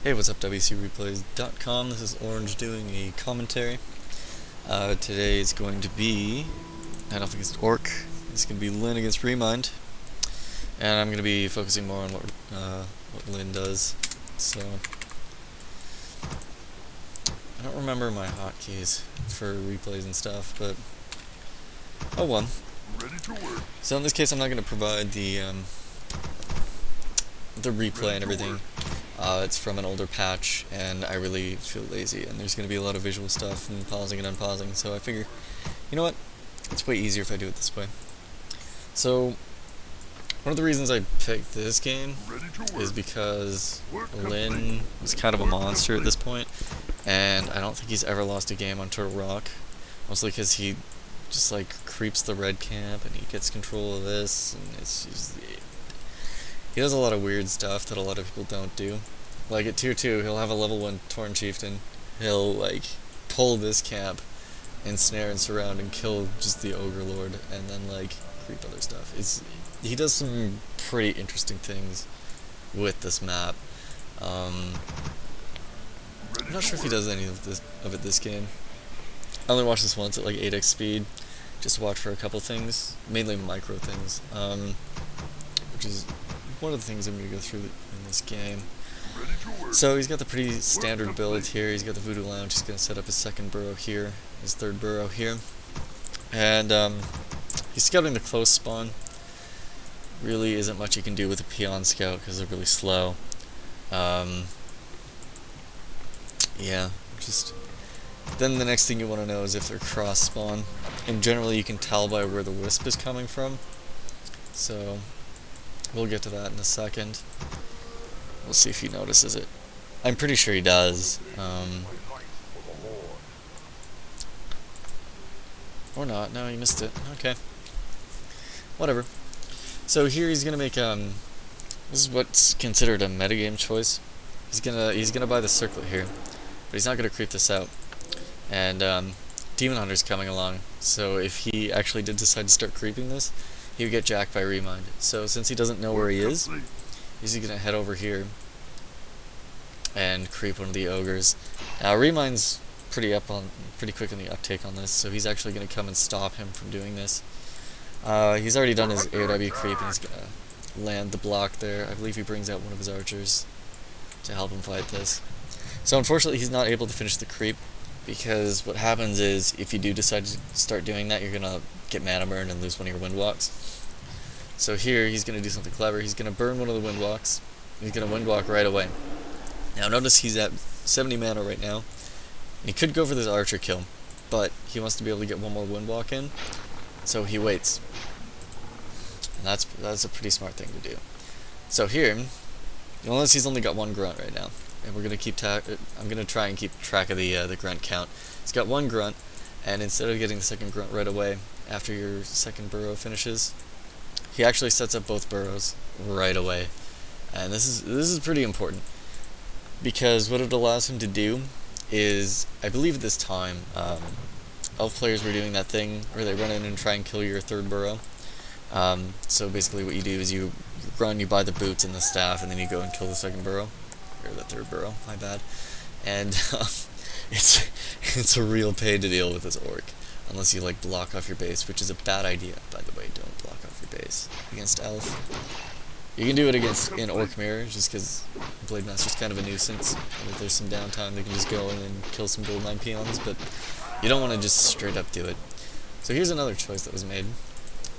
Hey, what's up, WCReplays.com? This is Orange doing a commentary. Today is going to be, I don't think it's Orc, it's going to be Lyn against Remind, and I'm going to be focusing more on what Lyn does. So, I don't remember my hotkeys for replays and stuff, but oh well. So in this case, I'm not going to provide the replay and everything. It's from an older patch, and I really feel lazy, and there's going to be a lot of visual stuff and pausing and unpausing, so I figure, you know what, it's way easier if I do it this way. So, one of the reasons I picked this game is because Lyn is kind of a monster at this point, and I don't think he's ever lost a game on Turtle Rock, mostly because he just like creeps the red camp, and he gets control of this, and it's just... He does a lot of weird stuff that a lot of people don't do. Like at tier 2, he'll have a level 1 Torn Chieftain. He'll like pull this camp, ensnare and surround and kill just the Ogre Lord, and then like creep other stuff. He does some pretty interesting things with this map. I'm not sure if he does any of it this game. I only watched this once at like 8x speed, just to watch for a couple things, mainly micro things, which is one of the things I'm going to go through in this game. So he's got the pretty standard build here. He's got the Voodoo Lounge. He's going to set up his second burrow here, his third burrow here. And he's scouting the close spawn. Really isn't much you can do with a Peon Scout because they're really slow. Yeah, just... Then the next thing you want to know is if they're cross spawn. And generally you can tell by where the Wisp is coming from. So... we'll get to that in a second. We'll see if he notices it. I'm pretty sure he does. Or not. No, he missed it. Okay. Whatever. So here he's gonna make this is what's considered a metagame choice. He's gonna buy the circlet here, but he's not gonna creep this out. And Demon Hunter's coming along. So if he actually did decide to start creeping this, he would get jacked by Remind. So since he doesn't know where he is, he's going to head over here and creep one of the ogres. Now Remind's pretty quick in the uptake on this, so he's actually going to come and stop him from doing this. He's already done his AOW creep, and he's going to land the block there. I believe he brings out one of his archers to help him fight this. So unfortunately he's not able to finish the creep, because what happens is, if you do decide to start doing that, you're going to get mana burn and lose one of your Windwalks. So here, he's going to do something clever. He's going to burn one of the Windwalks. He's going to Windwalk right away. Now notice he's at 70 mana right now. He could go for this archer kill, but he wants to be able to get one more Windwalk in, so he waits. And that's a pretty smart thing to do. So here, you'll notice he's only got one grunt right now. And we're going to I'm going to try and keep track of the grunt count. He's got one grunt, and instead of getting the second grunt right away after your second burrow finishes, he actually sets up both burrows right away. And this is pretty important, because what it allows him to do is, I believe at this time, elf players were doing that thing where they run in and try and kill your third burrow. So basically what you do is you run, you buy the boots and the staff, and then you go and kill the second burrow. Or the third burrow, my bad. And it's a real pain to deal with this orc, unless you like block off your base, which is a bad idea, by the way. Don't block off your base against elf. You can do it in orc mirror, just because Blade Master's kind of a nuisance, and if there's some downtime they can just go in and kill some gold 9 peons, but you don't want to just straight up do it. So here's another choice that was made,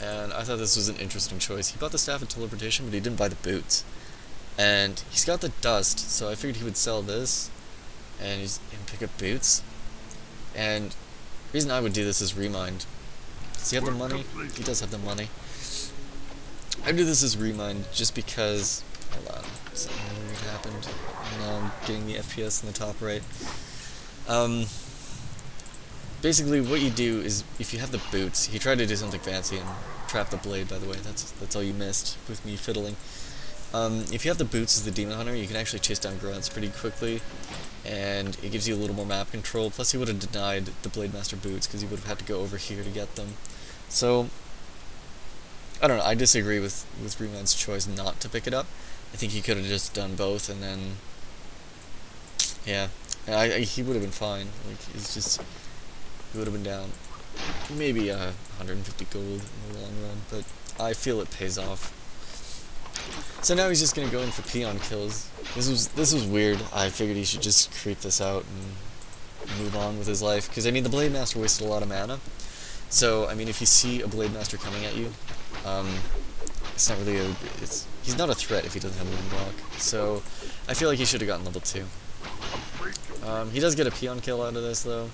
and I thought this was an interesting choice. He bought the staff of teleportation, but he didn't buy the boots. And he's got the dust, so I figured he would sell this and pick up boots. And the reason I would do this is Remind. Does he have the money? He does have the money. I do this as Remind just because... Hold on, something weird happened. Now I'm getting the FPS in the top right. Basically what you do is, if you have the boots, he tried to do something fancy and trap the blade, by the way. That's all you missed with me fiddling. If you have the boots as the Demon Hunter, you can actually chase down grunts pretty quickly, and it gives you a little more map control. Plus, he would have denied the Blade Master boots, because he would have had to go over here to get them. So, I don't know, I disagree with Remind's choice not to pick it up. I think he could have just done both, and then Yeah, and he would have been fine. Like, it's just, he would have been down maybe 150 gold in the long run, but I feel it pays off. So now he's just gonna go in for peon kills. This was weird. I figured he should just creep this out and move on with his life, because I mean the Blade Master wasted a lot of mana. So I mean if you see a Blade Master coming at you, it's not really he's not a threat if he doesn't have a Moonwalk. So I feel like he should have gotten level 2. He does get a peon kill out of this though.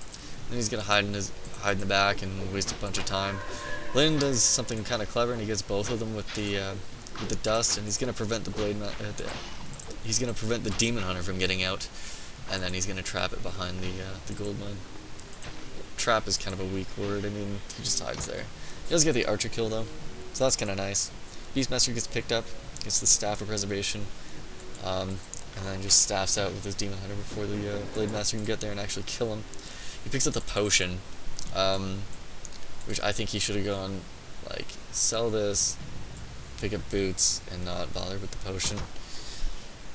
Then he's gonna hide in the back and waste a bunch of time. Lyn does something kind of clever, and he gets both of them with the dust, and he's gonna prevent he's gonna prevent the Demon Hunter from getting out, and then he's gonna trap it behind the gold mine. Trap is kind of a weak word. I mean, he just hides there. He does get the Archer kill though, so that's kind of nice. Beastmaster gets picked up, gets the Staff of Preservation, and then just staffs out with his Demon Hunter before the Blade Master can get there and actually kill him. He picks up the potion, which I think he should have gone, like, sell this, pick up boots, and not bother with the potion.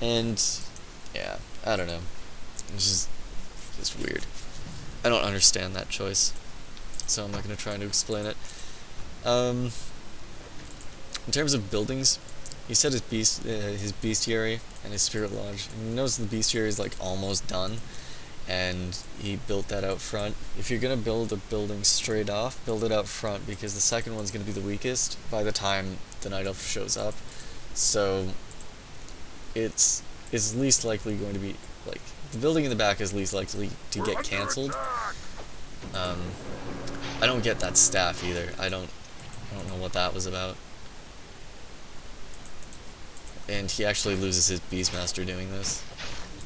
And, yeah, I don't know. It's just weird. I don't understand that choice, so I'm not going to try to explain it. In terms of buildings, he said his bestiary and his spirit lodge. And he knows the bestiary is, like, almost done, and he built that out front. If you're going to build a building straight off, build it out front, because the second one's going to be the weakest by the time the Night Elf shows up. So it's least likely going to be, like, the building in the back is least likely to get cancelled. I don't get that staff either. I don't know what that was about. And he actually loses his Beastmaster doing this,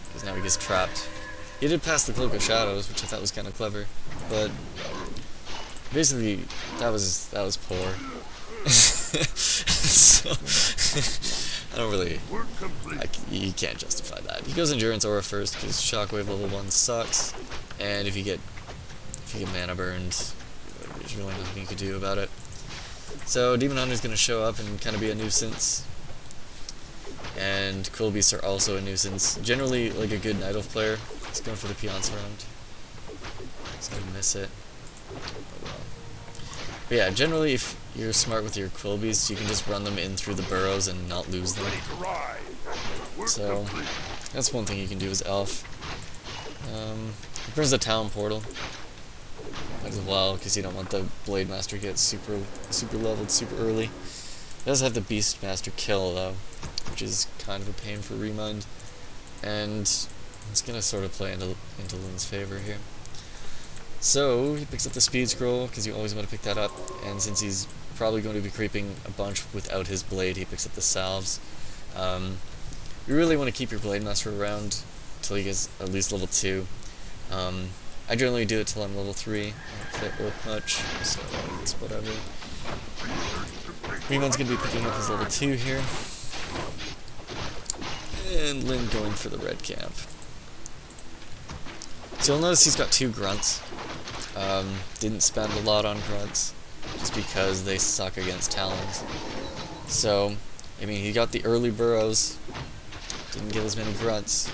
because now he gets trapped. He did pass the Cloak of Shadows, which I thought was kind of clever, but basically that was poor. So I don't really, you can't justify that. He goes Endurance Aura first because Shockwave level 1 sucks, and if you get mana burned, there's really nothing you could do about it. So Demon Hunter's gonna show up and kind of be a nuisance. And Quillbeasts are also a nuisance. Generally, like a good Night Elf player, he's going for the Peon Surround. He's gonna miss it. Oh well. But yeah, generally, if you're smart with your Quillbeasts, you can just run them in through the burrows and not lose them. So that's one thing you can do as Elf. He brings the Town Portal as well, because you don't want the Blade Master to get super leveled super early. He does have the Beastmaster kill though, which is kind of a pain for Remind, and it's gonna sort of play into Lyn's favor here. So he picks up the Speed Scroll because you always want to pick that up, and since he's probably going to be creeping a bunch without his blade, he picks up the Salves. You really want to keep your Blade Master around until he gets at least level 2. I generally do it till I'm level 3. I don't work much, so it's whatever. Remind's gonna be picking up his level 2 here. And Lyn going for the red camp. So you'll notice he's got 2 grunts. Didn't spend a lot on grunts, just because they suck against talons. So, I mean, he got the early burrows, didn't get as many grunts.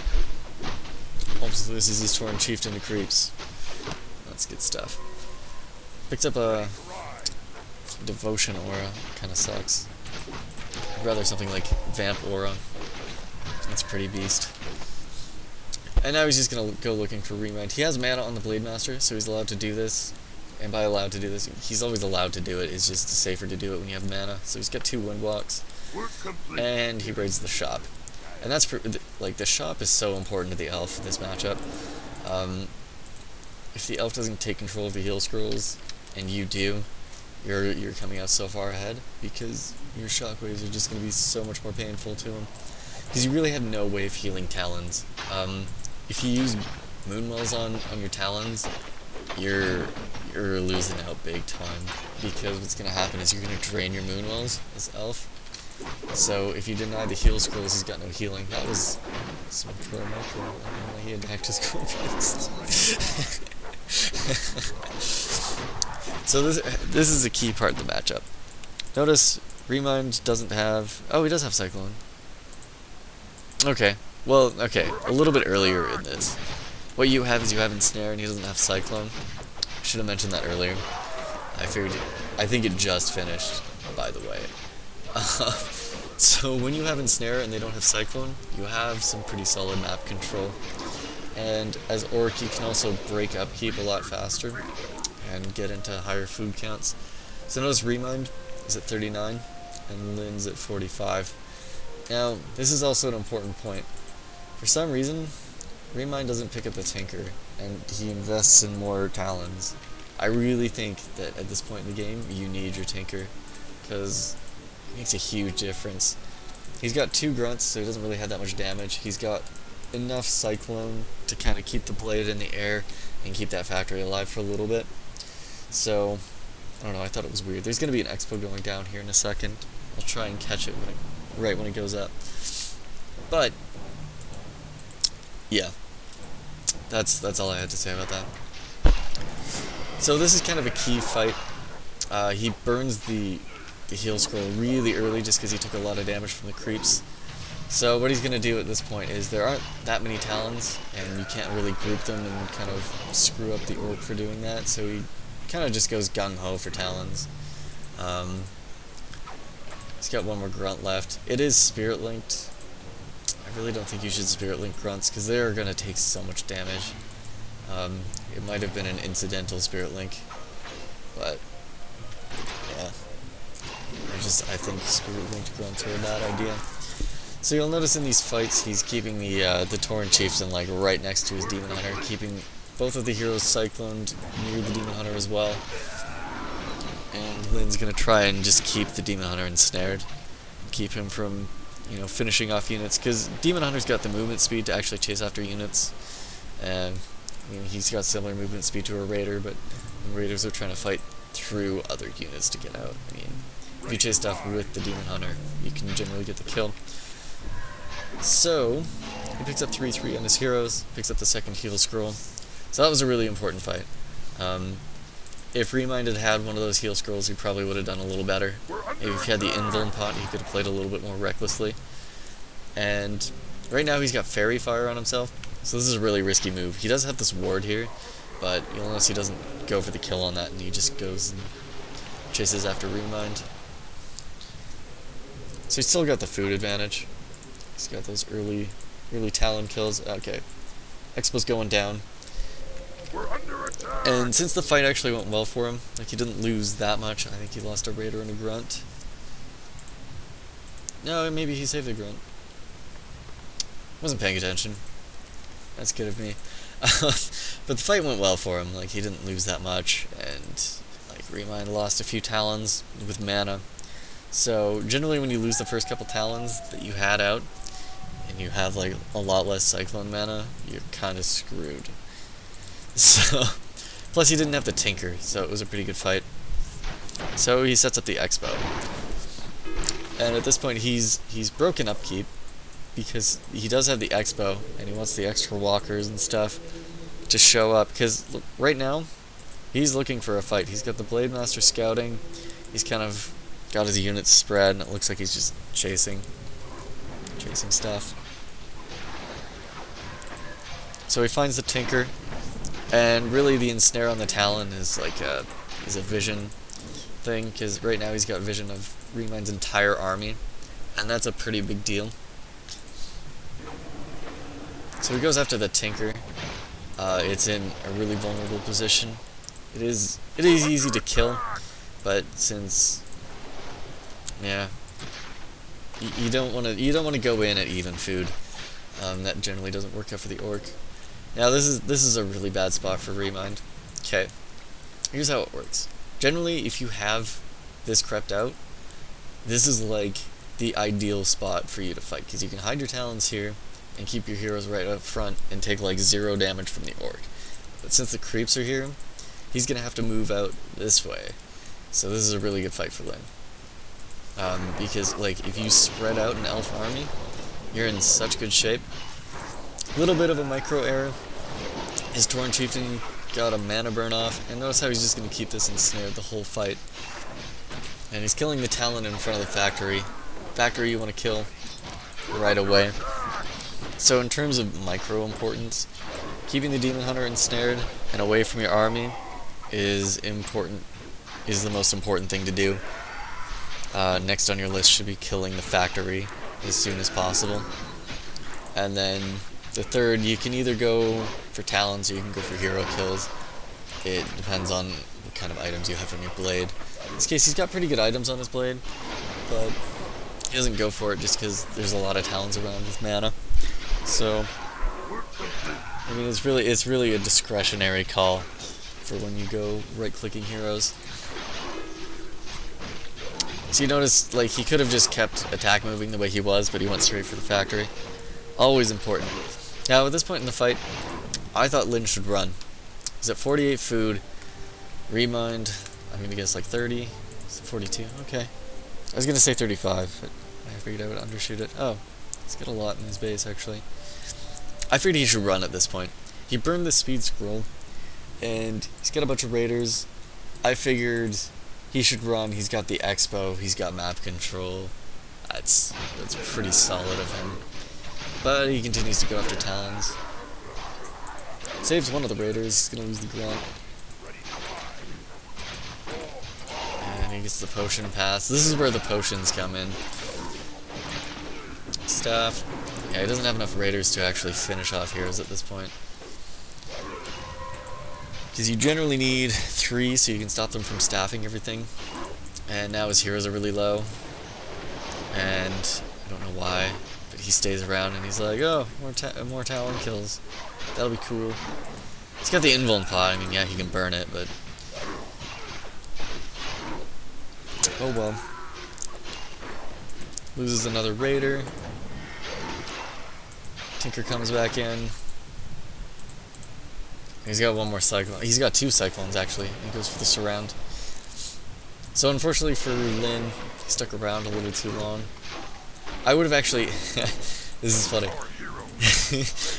Also loses his Tauren Chieftain to creeps. That's good stuff. Picked up a Devotion Aura, kinda sucks. I'd rather something like Vamp Aura. That's pretty beast. And now he's just gonna go looking for Remind. He has mana on the Blade Master, so he's allowed to do this. And by allowed to do this, he's always allowed to do it. It's just safer to do it when you have mana. So he's got 2 Windwalks. And he raids the shop. And that's, like, the shop is so important to the Elf in this matchup. If the Elf doesn't take control of the heal scrolls, and you do, you're coming out so far ahead, because your shockwaves are just going to be so much more painful to him. Because you really have no way of healing Talons. If you use Moonwells on your Talons, you're losing out big time, because what's going to happen is you're going to drain your Moonwells as Elf. So if you deny the heal scrolls, he's got no healing. That was some pro micro. I don't know why he had hacked his Corpus. So this is a key part of the matchup. Notice Remind doesn't have... Oh, he does have Cyclone. Okay, Well, okay, a little bit earlier in this. What you have is you have Ensnare, and he doesn't have Cyclone. Should have mentioned that earlier. I figured. I think it just finished, by the way. So when you have Ensnare and they don't have Cyclone, you have some pretty solid map control. And as Orc, you can also break upkeep a lot faster and get into higher food counts. So notice Remind is at 39 and Lynn's at 45. Now, this is also an important point. For some reason, Remind doesn't pick up the Tinker, and he invests in more Talons. I really think that at this point in the game, you need your Tinker, because it makes a huge difference. He's got 2 Grunts, so he doesn't really have that much damage. He's got enough Cyclone to kind of keep the blade in the air and keep that factory alive for a little bit. So, I don't know, I thought it was weird. There's going to be an expo going down here in a second. I'll try and catch it right when it goes up. But, yeah, that's all I had to say about that. So this is kind of a key fight. He burns the heal scroll really early just because he took a lot of damage from the creeps. So what he's going to do at this point is there aren't that many Talons, and you can't really group them and kind of screw up the Orc for doing that, so he kind of just goes gung-ho for Talons. He's got 1 more Grunt left. It is Spirit Linked. I really don't think you should Spirit Link Grunts, because they are going to take so much damage. It might have been an incidental Spirit Link, but yeah. I think Spirit Linked Grunts are a bad idea. So you'll notice in these fights, he's keeping the Tauren Chieftain like right next to his Demon Hunter, keeping both of the heroes cycloned near the Demon Hunter as well. And Lynn's gonna try and just keep the Demon Hunter ensnared, keep him from, finishing off units, because Demon Hunter's got the movement speed to actually chase after units, and he's got similar movement speed to a Raider, but Raiders are trying to fight through other units to get out. If you chase stuff with the Demon Hunter, you can generally get the kill. So, he picks up 3/3 on his heroes, picks up the second heal scroll. So that was a really important fight. If Remind had had one of those heal scrolls, he probably would have done a little better. Maybe if he had the Invuln pot, he could have played a little bit more recklessly. And right now he's got Fairy Fire on himself, so this is a really risky move. He does have this ward here, but you'll notice he doesn't go for the kill on that, and he just goes and chases after Remind. So he's still got the food advantage. He's got those early Talon kills. Okay. Expo's going down. And since the fight actually went well for him, like he didn't lose that much, I think he lost a Raider and a Grunt. No, maybe he saved a Grunt. Wasn't paying attention. That's good of me. But the fight went well for him, like he didn't lose that much, and like Remind lost a few Talons with mana. So generally when you lose the first couple Talons that you had out, and you have like a lot less Cyclone mana, you're kind of screwed. So, plus he didn't have the Tinker, so it was a pretty good fight. So he sets up the Expo, and at this point he's broken upkeep because he does have the Expo, and he wants the extra walkers and stuff to show up. Because right now he's looking for a fight. He's got the Blade Master scouting. He's kind of got his units spread, and it looks like he's just chasing stuff. So he finds the Tinker, and really the ensnare on the Talon is like a vision thing, because right now he's got vision of Remind's entire army, and that's a pretty big deal. So he goes after the Tinker. It's in a really vulnerable position. It is easy to kill, but since you don't want to go in at even food. That generally doesn't work out for the Orc. Now this is a really bad spot for Remind. Okay, here's how it works. Generally, if you have this crept out, this is like the ideal spot for you to fight, because you can hide your Talons here and keep your heroes right up front and take like 0 damage from the Orc. But since the creeps are here, he's gonna have to move out this way. So this is a really good fight for Lyn. Because like if you spread out an elf army, you're in such good shape. Little bit of a micro error. His Tauren Chieftain got a mana burn off, and notice how he's just going to keep this ensnared the whole fight. And he's killing the Talon in front of the factory. Factory you want to kill right away. So in terms of micro importance, keeping the Demon Hunter ensnared and away from your army is the most important thing to do. Next on your list should be killing the factory as soon as possible. And then the third, you can either go for talents or you can go for hero kills. It depends on what kind of items you have on your blade. In this case, he's got pretty good items on his blade, but he doesn't go for it just because there's a lot of talents around with mana. So, I mean, it's really a discretionary call for when you go right-clicking heroes. So you notice, like, he could have just kept attack moving the way he was, but he went straight for the factory. Always important. Now, at this point in the fight, I thought Lin should run. He's at 48 food. Remind, I'm gonna guess like 30. Is it 42? Okay. I was gonna say 35, but I figured I would undershoot it. Oh, he's got a lot in his base, actually. I figured he should run at this point. He burned the speed scroll, and he's got a bunch of raiders. I figured he should run. He's got the expo. He's got map control. That's pretty solid of him. But he continues to go after talons. Saves one of the raiders. He's gonna lose the grunt. And he gets the potion pass. This is where the potions come in. Staff. Yeah, he doesn't have enough raiders to actually finish off heroes at this point. Because you generally need 3 so you can stop them from staffing everything. And now his heroes are really low. And I don't know why, but he stays around and he's like, oh, more talon kills. That'll be cool. He's got the invuln pot. I mean, yeah, he can burn it, but oh well. Loses another raider. Tinker comes back in. He's got one more cyclone. He's got 2 cyclones, actually. He goes for the surround. So unfortunately for Lin, he stuck around a little too long. I would have actually... this is funny.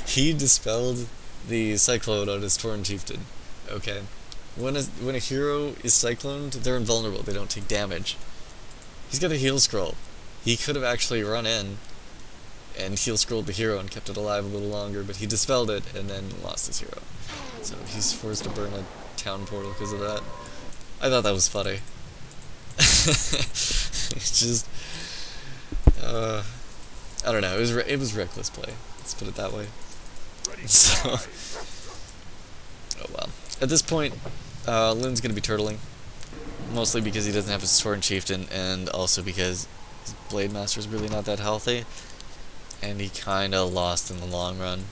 He dispelled the cyclone on his Tauren Chieftain. Okay. When a hero is cycloned, they're invulnerable. They don't take damage. He's got a heal scroll. He could have actually run in and heal scrolled the hero and kept it alive a little longer, but he dispelled it and then lost his hero. So he's forced to burn a town portal because of that. I thought that was funny. It's just, I don't know. It was reckless play. Let's put it that way. So, oh well. At this point, Lin's gonna be turtling, mostly because he doesn't have his Tauren Chieftain, and also because his Blade Master is really not that healthy, and he kind of lost in the long run.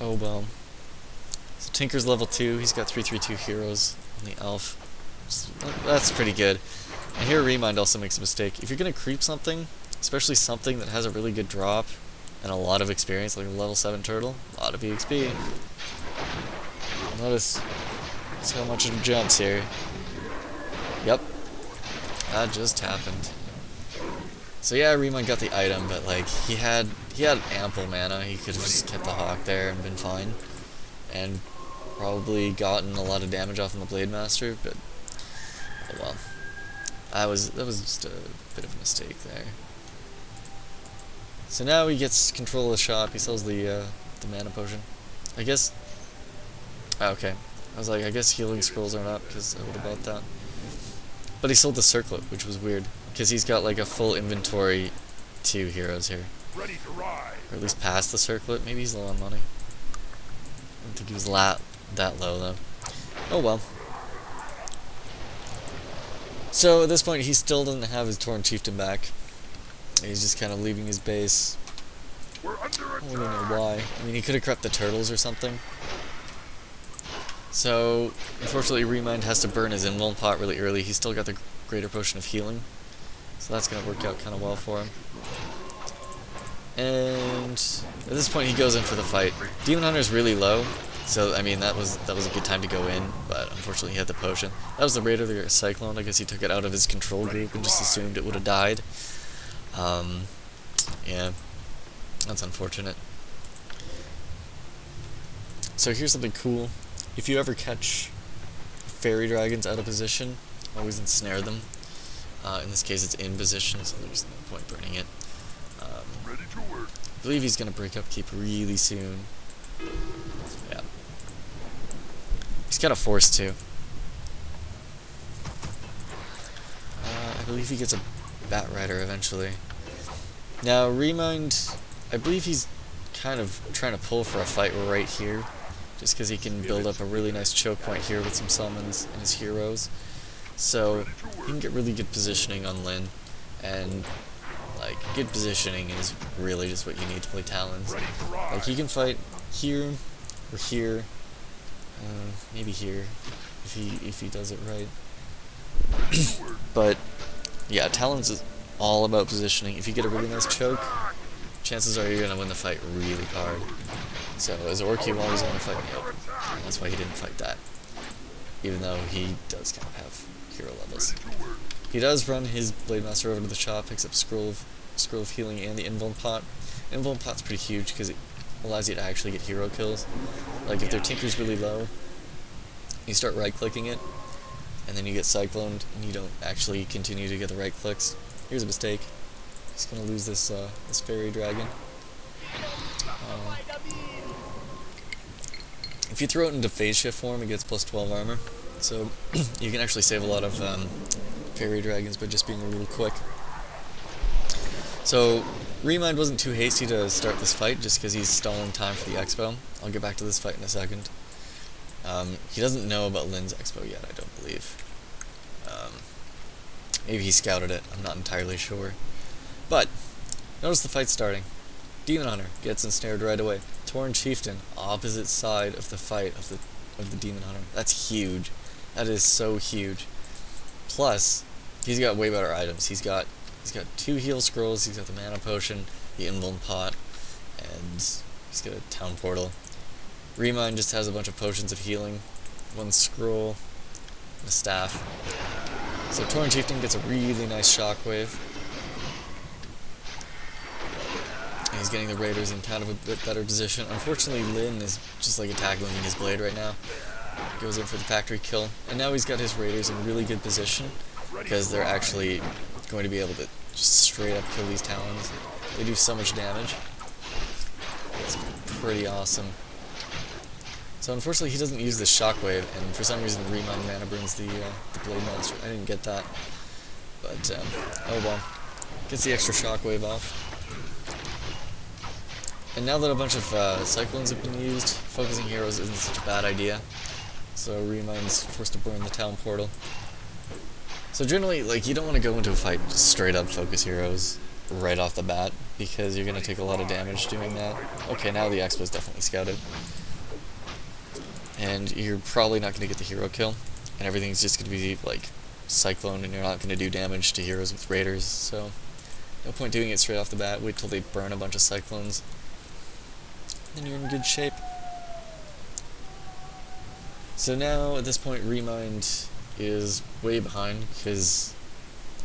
Oh well. So Tinker's level 2. He's got 3/3/2 heroes on the elf. So that's pretty good. And here Remind also makes a mistake. If you're gonna creep something, especially something that has a really good drop and a lot of experience, like a level 7 turtle, a lot of EXP. Notice how much it jumps here. Yep, that just happened. So yeah, Remind got the item, but like he had ample mana. He could have just kept the Hawk there and been fine, and probably gotten a lot of damage off on the Blade Master. But oh well, that was just a bit of a mistake there. So now he gets control of the shop. He sells the mana potion. I guess. Okay, I was like, I guess healing scrolls aren't up because I would have bought that. But he sold the circlet, which was weird. Because he's got like a full inventory 2 heroes here. Ready to ride. Or at least past the circlet. Maybe he's low on money. I don't think he was that low though. Oh well. So at this point he still doesn't have his Tauren Chieftain back. He's just kind of leaving his base. I don't really know why. I mean, he could have crept the turtles or something. So unfortunately Remind has to burn his invuln pot really early. He's still got the greater potion of healing. So that's going to work out kind of well for him. And at this point he goes in for the fight. Demon Hunter's really low, so I mean that was a good time to go in, but unfortunately he had the potion. That was the raider that got cyclone. I guess he took it out of his control group and just assumed it would have died. Yeah, that's unfortunate. So here's something cool. If you ever catch fairy dragons out of position, always ensnare them. In this case it's in position, so there's no point burning it. I believe he's going to break upkeep really soon. Yeah. He's kind of forced to. I believe he gets a Bat Rider eventually. Now, Remind, I believe he's kind of trying to pull for a fight right here, just because he can build up a really nice choke point here with some summons and his heroes. So, he can get really good positioning on Lyn, and like, good positioning is really just what you need to play Talons. Like, he can fight here, or here, maybe here, if he does it right. But, yeah, Talons is all about positioning. If you get a really nice choke, chances are you're going to win the fight really hard. So, as Orc, you always want to fight me up. And that's why he didn't fight that. Even though he does kind of have hero levels. He does run his Blade Master over to the shop, picks up Scroll of Healing and the Invuln Pot. Invuln Pot's pretty huge because it allows you to actually get hero kills. Like, if their Tinker's really low, you start right-clicking it, and then you get Cycloned, and you don't actually continue to get the right clicks. Here's a mistake. He's gonna lose this this Fairy Dragon. If you throw it into Phase Shift form, it gets plus 12 armor. So you can actually save a lot of Fairy Dragons by just being real quick. So Remind wasn't too hasty to start this fight, just because he's stalling time for the Expo. I'll get back to this fight in a second. He doesn't know about Lyn's Expo yet, I don't believe. Maybe he scouted it, I'm not entirely sure. But, notice the fight starting. Demon Hunter gets ensnared right away. Tauren Chieftain, opposite side of the fight of the Demon Hunter. That's huge. That is so huge. Plus, he's got way better items. He's got 2 heal scrolls, he's got the mana potion, the Invuln Pot, and he's got a town portal. Remind just has a bunch of potions of healing, 1 scroll, and a staff. So Tauren Chieftain gets a really nice shockwave. And he's getting the Raiders in kind of a bit better position. Unfortunately, Lyn is just like attacking his blade right now. Goes in for the factory kill. And now he's got his Raiders in really good position, because they're actually going to be able to just straight up kill these Talons. They do so much damage. It's pretty awesome. So unfortunately he doesn't use this shockwave, and for some reason Remind mana burns the Blade Master. I didn't get that. But, oh well. Gets the extra shockwave off. And now that a bunch of Cyclones have been used, focusing heroes isn't such a bad idea. So Remind's forced to burn the town portal. So generally, like, you don't want to go into a fight just straight up focus heroes right off the bat, because you're going to take a lot of damage doing that. Okay, now the Expo's definitely scouted. And you're probably not going to get the hero kill, and everything's just going to be, like, Cyclone, and you're not going to do damage to heroes with Raiders, so no point doing it straight off the bat. Wait till they burn a bunch of Cyclones, then you're in good shape. So now, at this point, Remind is way behind, because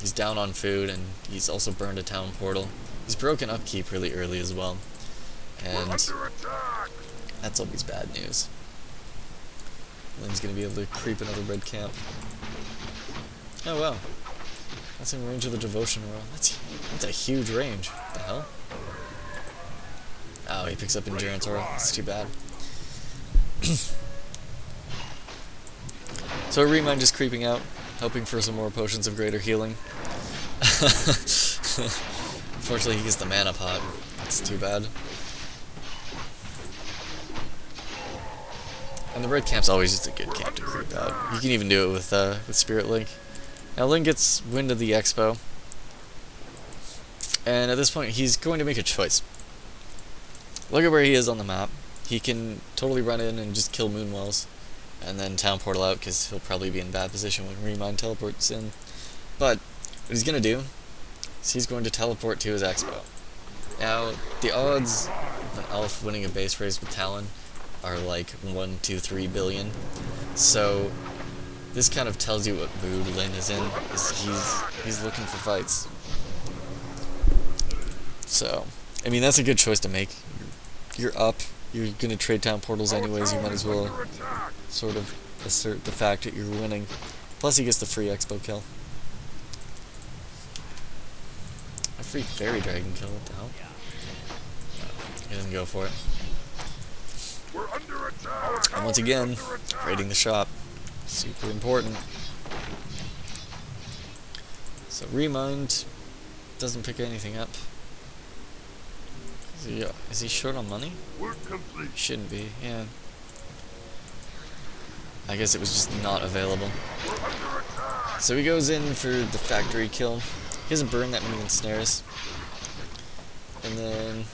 he's down on food, and he's also burned a town portal. He's broken upkeep really early as well, and that's always bad news. Lyn's gonna be able to creep another red camp. Oh wow, that's in range of the Devotion Roll. That's a huge range. What the hell? Oh, he picks up Endurance Aura. That's too bad. So Remind just creeping out, hoping for some more potions of greater healing. Unfortunately, he gets the mana pot. That's too bad. And the red camp's always just a good camp to creep out. You can even do it with Spirit Link. Now Lyn gets wind of the Expo, and at this point he's going to make a choice. Look at where he is on the map. He can totally run in and just kill Moonwells, and then town portal out, because he'll probably be in bad position when Remind teleports in. But what he's going to do is he's going to teleport to his Expo. Now, the odds of an elf winning a base race with Talon are like 1, 2, 3 billion. So this kind of tells you what mood Lyn is in. He's looking for fights. So, I mean, that's a good choice to make. You're up. You're gonna trade town portals anyways. You might as well sort of assert the fact that you're winning. Plus, he gets the free Expo kill. A free Fairy Dragon kill. What the hell? he doesn't go for it. We're under attack. And once again, raiding the shop. Super important. So Remind doesn't pick anything up. Is he short on money? We're complete. Shouldn't be, yeah. I guess it was just not available. We're under attack. So he goes in for the factory kill. He doesn't burn that many ensnares. And then,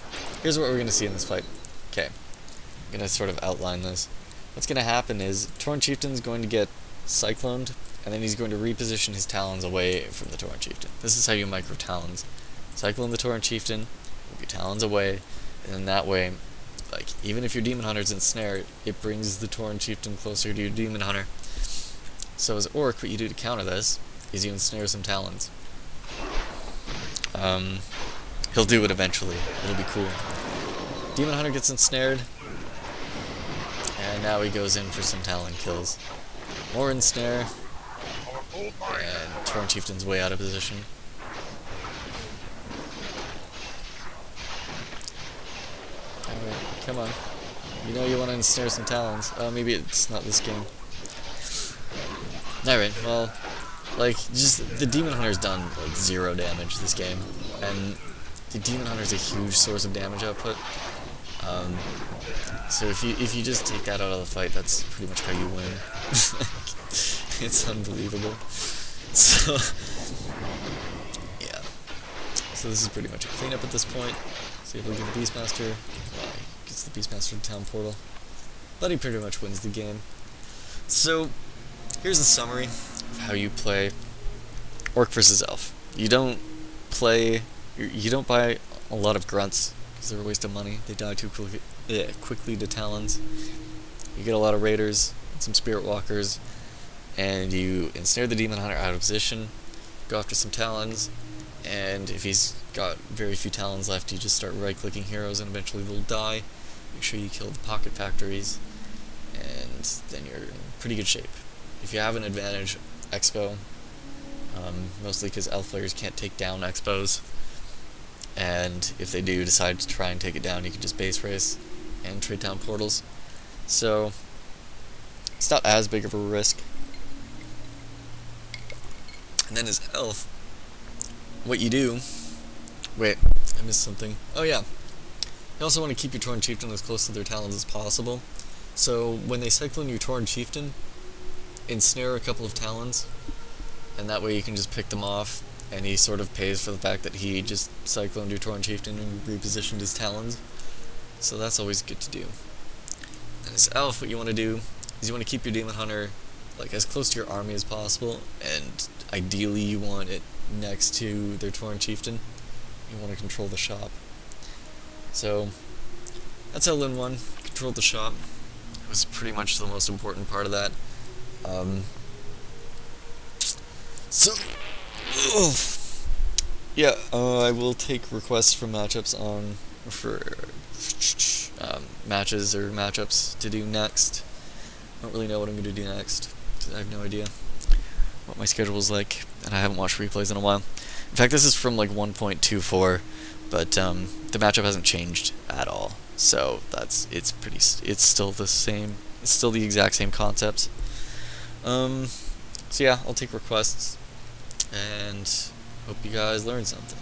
here's what we're going to see in this fight. Okay, I'm going to sort of outline this. What's going to happen is, Tauren Chieftain's going to get cycloned, and then he's going to reposition his talons away from the Tauren Chieftain. This is how you micro talons. Cyclone the Tauren Chieftain, move your talons away, and then that way, like, even if your Demon Hunter's ensnared, it brings the Tauren Chieftain closer to your Demon Hunter. So as Orc, what you do to counter this is you ensnare some talons. He'll do it eventually. It'll be cool. Demon Hunter gets ensnared, and now he goes in for some talon kills. More ensnare, and Tauren Chieftain's way out of position. Alright, come on. You know you want to ensnare some talons. Oh, maybe it's not this game. Alright, well, like, just, the Demon Hunter's done, like, 0 damage this game, and the Demon Hunter's a huge source of damage output. So if you just take that out of the fight, that's pretty much how you win. It's unbelievable. So, yeah. So this is pretty much a cleanup at this point. So able to get the Beastmaster. Well, he gets the Beastmaster to Town Portal. But he pretty much wins the game. So, here's the summary of how you play Orc versus Elf. You don't buy a lot of grunts, because they're a waste of money. They die too quickly to talons. You get a lot of raiders, and some spirit walkers, and you ensnare the Demon Hunter out of position, go after some talons, and if he's got very few talons left, you just start right-clicking heroes, and eventually they'll die. Make sure you kill the pocket factories, and then you're in pretty good shape. If you have an advantage, Expo, mostly because elf players can't take down Expos, and if they do decide to try and take it down, you can just base race and trade down portals. So it's not as big of a risk. And then as elf, what you do... Wait, I missed something. Oh yeah, you also want to keep your Tauren Chieftain as close to their talons as possible. So when they cyclone your Tauren Chieftain, ensnare a couple of talons, and that way you can just pick them off, and he sort of pays for the fact that he just cycloned your Tauren Chieftain and repositioned his talons. So that's always good to do. And as elf, what you want to do is you want to keep your Demon Hunter like as close to your army as possible, and ideally you want it next to their Tauren Chieftain. You want to control the shop. So that's how Lin won. Controlled the shop. It was pretty much the most important part of that. Yeah, I will take requests from matchups for matches or matchups to do next. I don't really know what I'm going to do next, because I have no idea what my schedule is like, and I haven't watched replays in a while. In fact, this is from like 1.24, but the matchup hasn't changed at all, so it's still the same. It's still the exact same concept. So yeah, I'll take requests, and hope you guys learned something.